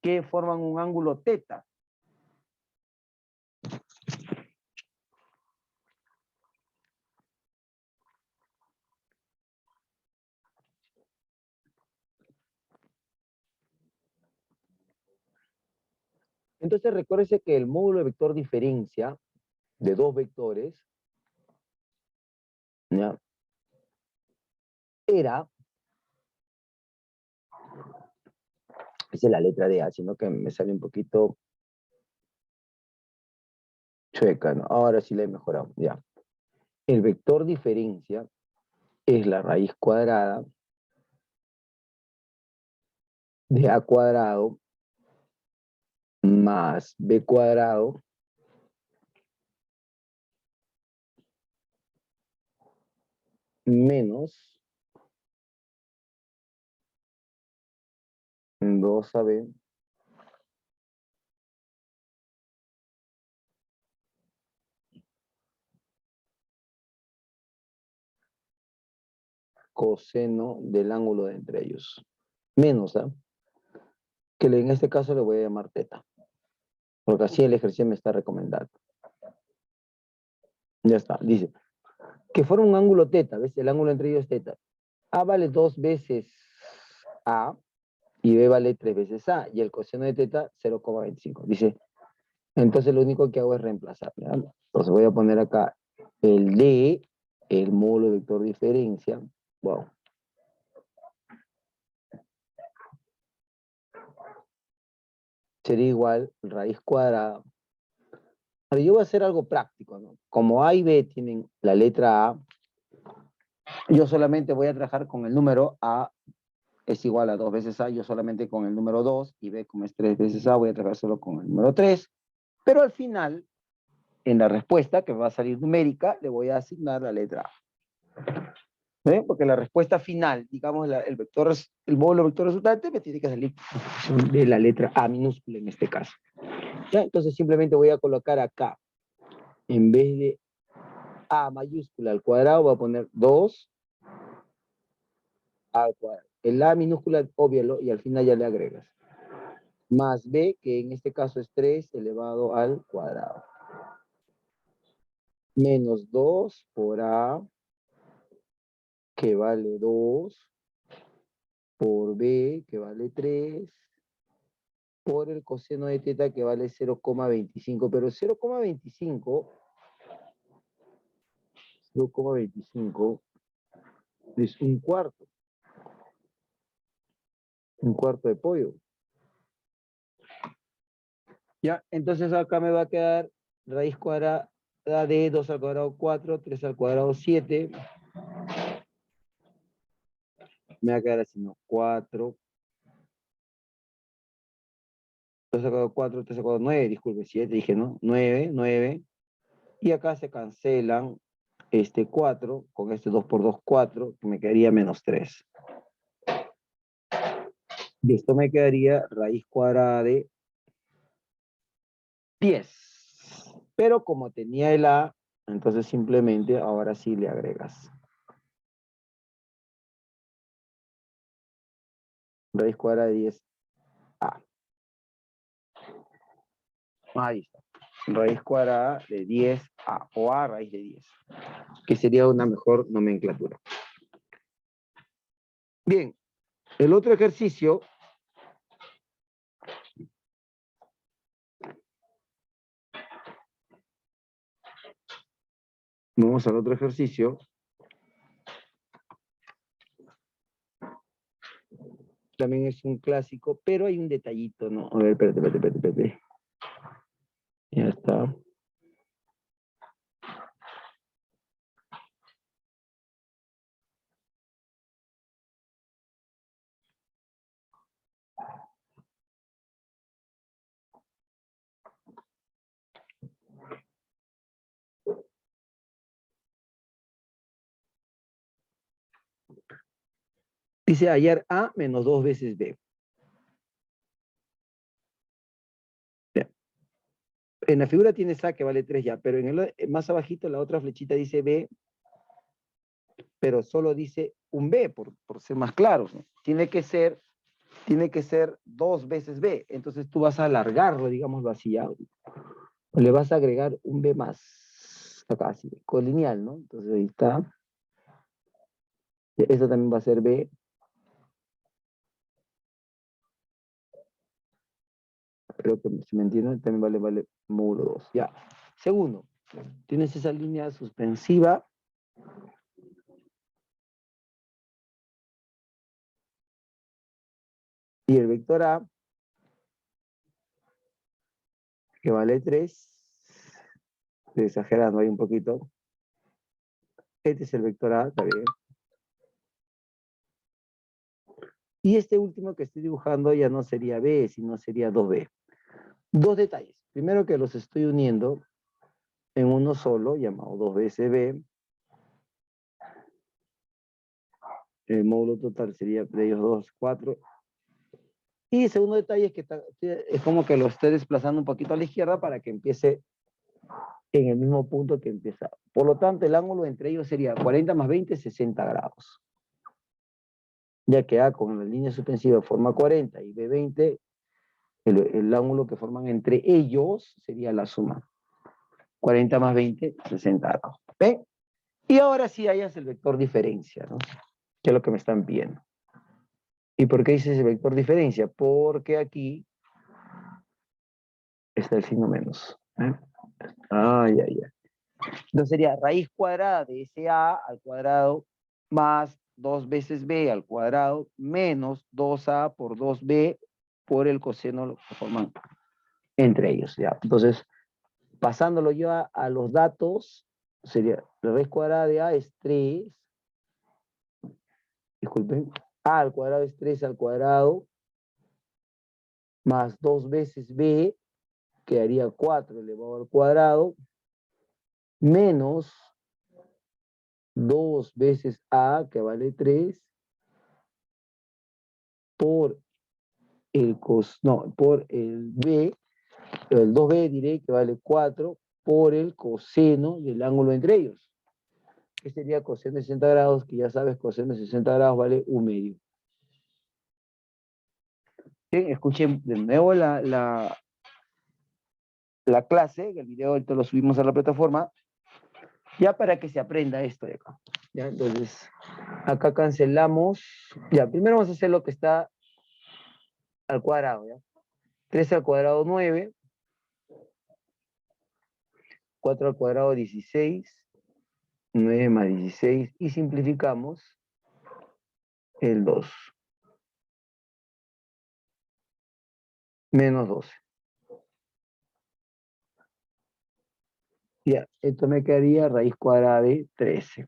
que forman un ángulo teta. Entonces recuérdese que el módulo de vector diferencia de dos vectores, ¿ya? Era, esa es la letra D, sino que me sale un poquito chueca, ¿no? Ahora sí la he mejorado, ya. El vector diferencia es la raíz cuadrada de A cuadrado más B cuadrado menos 2AB coseno del ángulo de entre ellos. Menos, ¿ah? Que en este caso le voy a llamar teta, porque así el ejercicio me está recomendando. Ya está, dice, que forma un ángulo teta, ¿ves? El ángulo entre ellos es teta. A vale 2 veces A y B vale 3 veces A, y el coseno de teta 0,25. Dice, entonces lo único que hago es reemplazar, ¿ya? Entonces voy a poner acá el D, el módulo vector diferencia. Wow. Sería igual raíz cuadrada. Ahora yo voy a hacer algo práctico, ¿no? Como A y B tienen la letra A, yo solamente voy a trabajar con el número A es igual a 2 veces A, yo solamente con el número 2, y B como es 3 veces A, voy a trabajar solo con el número 3, pero al final, en la respuesta que va a salir numérica, le voy a asignar la letra A. ¿Ven? Porque la respuesta final, digamos, el vector, el módulo vector resultante me tiene que salir de la letra A minúscula en este caso. ¿Ya? Entonces simplemente voy a colocar acá, en vez de A mayúscula al cuadrado, voy a poner 2 al cuadrado. El A minúscula, óbvialo, y al final ya le agregas. Más B, que en este caso es 3 elevado al cuadrado. Menos 2 por A, que vale 2, por B, que vale 3, por el coseno de teta, que vale 0,25. Pero 0,25 es un cuarto de pollo. Ya, entonces acá me va a quedar raíz cuadrada de 2 al cuadrado 4, 3 al cuadrado 7. Me va a quedar así, ¿no? 4, 2 al cuadrado 4, 3 al cuadrado 9, disculpe, 7, dije, ¿no? 9, 9. Y acá se cancelan este 4, con este 2 por 2, 4, que me quedaría menos 3. Y esto me quedaría raíz cuadrada de 10. Pero como tenía el A, entonces simplemente ahora sí le agregas. Raíz cuadrada de 10A. Ahí está. Raíz cuadrada de 10A o A raíz de 10, que sería una mejor nomenclatura. Bien, el otro ejercicio, vamos al otro ejercicio. También es un clásico, pero hay un detallito, ¿no? A ver, espérate. Ya está. Dice hallar A menos 2 veces B. Ya. En la figura tienes A que vale 3 ya, pero más abajito la otra flechita dice B, pero solo dice un B, por ser más claros, ¿no? Tiene que ser 2 veces B. Entonces tú vas a alargarlo, digámoslo así, ya. O le vas a agregar un B más, acá así, colineal, ¿no? Entonces ahí está. Esto también va a ser B. Creo que si me entienden, también vale módulo 2. Ya. Segundo, tienes esa línea suspensiva. Y el vector A, que vale 3, estoy exagerando ahí un poquito. Este es el vector A, está bien. Y este último que estoy dibujando ya no sería B, sino sería 2B. Dos detalles. Primero que los estoy uniendo en uno solo, llamado 2 veces B. El módulo total sería de ellos dos, 4. Y segundo detalle es que es como que lo esté desplazando un poquito a la izquierda para que empiece en el mismo punto que empieza. Por lo tanto, el ángulo entre ellos sería 40 más 20, 60 grados. Ya que A con la línea suspensiva forma 40 y B 20, el ángulo que forman entre ellos sería la suma. 40 más 20, 60 grados. ¿Ven? Y ahora sí hayas el vector diferencia, ¿no? Que es lo que me están pidiendo. ¿Y por qué dice ese vector diferencia? Porque aquí está el signo menos. ¿Eh? Ay, ay, ay. Entonces sería raíz cuadrada de ese A al cuadrado más 2 veces B al cuadrado menos 2A por 2B por el coseno que forman entre ellos. ¿Ya? Entonces, pasándolo yo a los datos, sería la raíz cuadrada de A es 3, disculpen, A al cuadrado es 3 al cuadrado más 2 veces B, quedaría 4 elevado al cuadrado, menos 2 veces A, que vale 3, por por el B, el 2B diré que vale 4, por el coseno del ángulo entre ellos. Que sería coseno de 60 grados, que ya sabes, coseno de 60 grados vale 1/2. Bien, escuchen de nuevo la clase, el video ahorita lo subimos a la plataforma, ya para que se aprenda esto de acá. ¿Ya? Entonces, acá cancelamos. Ya, primero vamos a hacer lo que está al cuadrado, ¿ya? 3 al cuadrado 9, 4 al cuadrado 16, 9 más 16, y simplificamos el 2, menos 12. Ya, esto me quedaría raíz cuadrada de 13.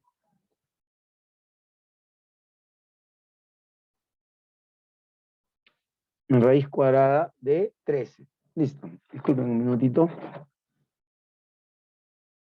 Raíz cuadrada de 13. Listo, disculpen un minutito.